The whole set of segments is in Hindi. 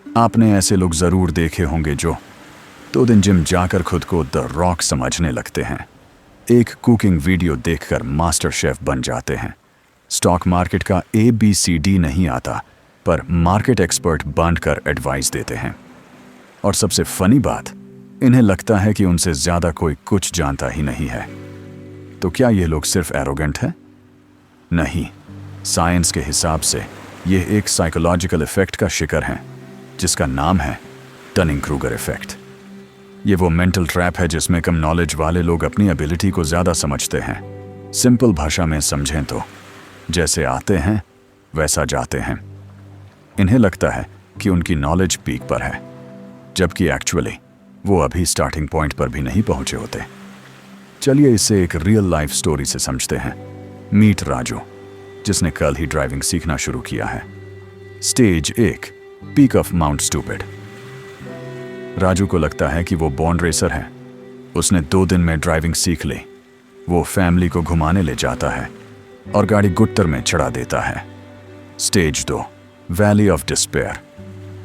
आपने ऐसे लोग ज़रूर देखे होंगे जो 2 दिन जिम जाकर खुद को द रॉक समझने लगते हैं, एक कुकिंग वीडियो देखकर मास्टर शेफ बन जाते हैं, स्टॉक मार्केट का ABCD नहीं आता पर मार्केट एक्सपर्ट बनकर एडवाइस देते हैं। और सबसे फनी बात, इन्हें लगता है कि उनसे ज़्यादा कोई कुछ जानता ही नहीं है। तो क्या ये लोग सिर्फ एरोगेंट हैं? नहीं, साइंस के हिसाब से ये एक साइकोलॉजिकल इफेक्ट का शिकार हैं जिसका नाम है डनिंग-क्रूगर इफेक्ट। ये वो मेंटल ट्रैप है जिसमें कम नॉलेज वाले लोग अपनी एबिलिटी को ज़्यादा समझते हैं। सिंपल भाषा में समझें तो जैसे आते हैं वैसा जाते हैं। इन्हें लगता है कि उनकी नॉलेज पीक पर है, जबकि एक्चुअली वो अभी स्टार्टिंग पॉइंट पर भी नहीं पहुंचे होते। चलिए इसे एक रियल लाइफ स्टोरी से समझते हैं। मीट राजू, जिसने कल ही ड्राइविंग सीखना शुरू किया है। Stage 1, peak of mount stupid. Raju को लगता है कि वो बॉर्न रेसर है। उसने 2 दिन में ड्राइविंग सीख ली। वो फैमिली को घुमाने ले जाता है और गाड़ी गुट्टर में चढ़ा देता है। Stage 2, valley of despair.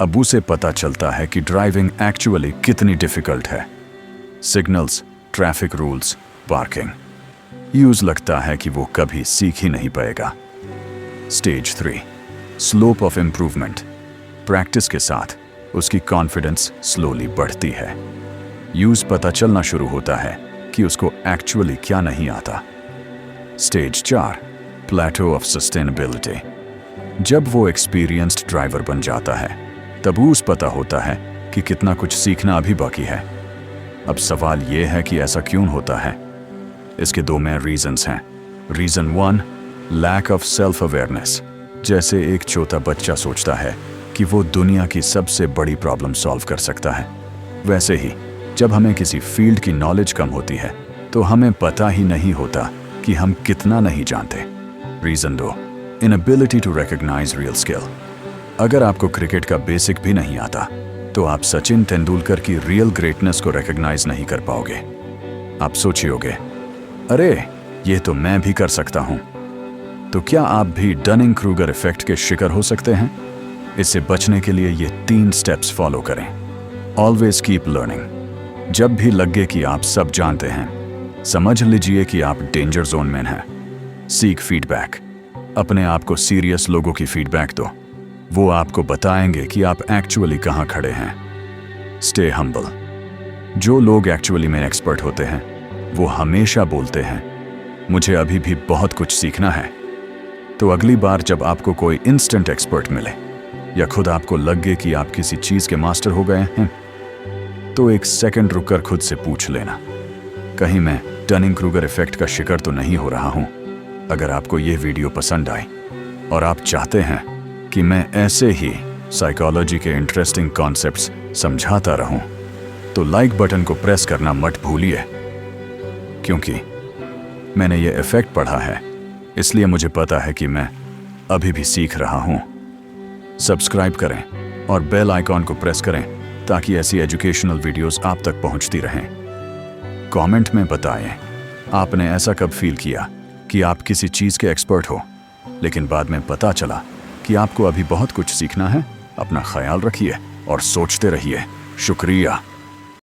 अब उसे पता चलता है कि ड्राइविंग एक्चुअली कितनी डिफिकल्ट है। Signals, traffic rules, parking, use लगता है कि वो कभी सीख ही नहीं पाएगा। Stage 3, slope of improvement. Practice के साथ उसकी कॉन्फिडेंस स्लोली बढ़ती है। यूज पता चलना शुरू होता है कि उसको एक्चुअली क्या नहीं आता। Stage 4, plateau of sustainability. जब वो एक्सपीरियंस्ड ड्राइवर बन जाता है तब उसे पता होता है कि कितना कुछ सीखना अभी बाकी है। अब सवाल ये है कि ऐसा क्यों होता है। इसके 2 मेन रीजंस हैं। Reason 1, lack of self awareness. जैसे एक छोटा बच्चा सोचता है कि वो दुनिया की सबसे बड़ी प्रॉब्लम सॉल्व कर सकता है, वैसे ही जब हमें किसी फील्ड की नॉलेज कम होती है तो हमें पता ही नहीं होता कि हम कितना नहीं जानते। Reason 2, inability to recognize real skill. अगर आपको क्रिकेट का बेसिक भी नहीं आता तो आप सचिन तेंदुलकर की रियल ग्रेटनेस को रिकॉग्नाइज नहीं कर पाओगे। आप सोचियोगे, अरे ये तो मैं भी कर सकता हूं। तो क्या आप भी डनिंग-क्रूगर इफेक्ट के शिकार हो सकते हैं? इससे बचने के लिए ये 3 स्टेप्स फॉलो करें। Always keep learning. जब भी लगे कि आप सब जानते हैं, समझ लीजिए कि आप डेंजर जोन में हैं। Seek feedback. अपने आप को सीरियस लोगों की फीडबैक दो, वो आपको बताएंगे कि आप एक्चुअली कहां खड़े हैं। Stay humble. जो लोग एक्चुअली में एक्सपर्ट होते हैं वो हमेशा बोलते हैं, मुझे अभी भी बहुत कुछ सीखना है। तो अगली बार जब आपको कोई इंस्टेंट एक्सपर्ट मिले या खुद आपको लगे कि आप किसी चीज के मास्टर हो गए हैं, तो एक सेकंड रुककर खुद से पूछ लेना, कहीं मैं डनिंग-क्रूगर इफेक्ट का शिकार तो नहीं हो रहा हूं। अगर आपको ये वीडियो पसंद आई और आप चाहते हैं कि मैं ऐसे ही साइकोलॉजी के इंटरेस्टिंग कॉन्सेप्ट्स समझाता रहूं, तो लाइक बटन को प्रेस करना मत भूलिए, क्योंकि मैंने ये इफेक्ट पढ़ा है, इसलिए मुझे पता है कि मैं अभी भी सीख रहा हूं। सब्सक्राइब करें और बेल आइकॉन को प्रेस करें ताकि ऐसी एजुकेशनल वीडियोस आप तक पहुंचती रहें। कमेंट में बताएं, आपने ऐसा कब फील किया कि आप किसी चीज़ के एक्सपर्ट हो लेकिन बाद में पता चला कि आपको अभी बहुत कुछ सीखना है। अपना ख्याल रखिए और सोचते रहिए। शुक्रिया।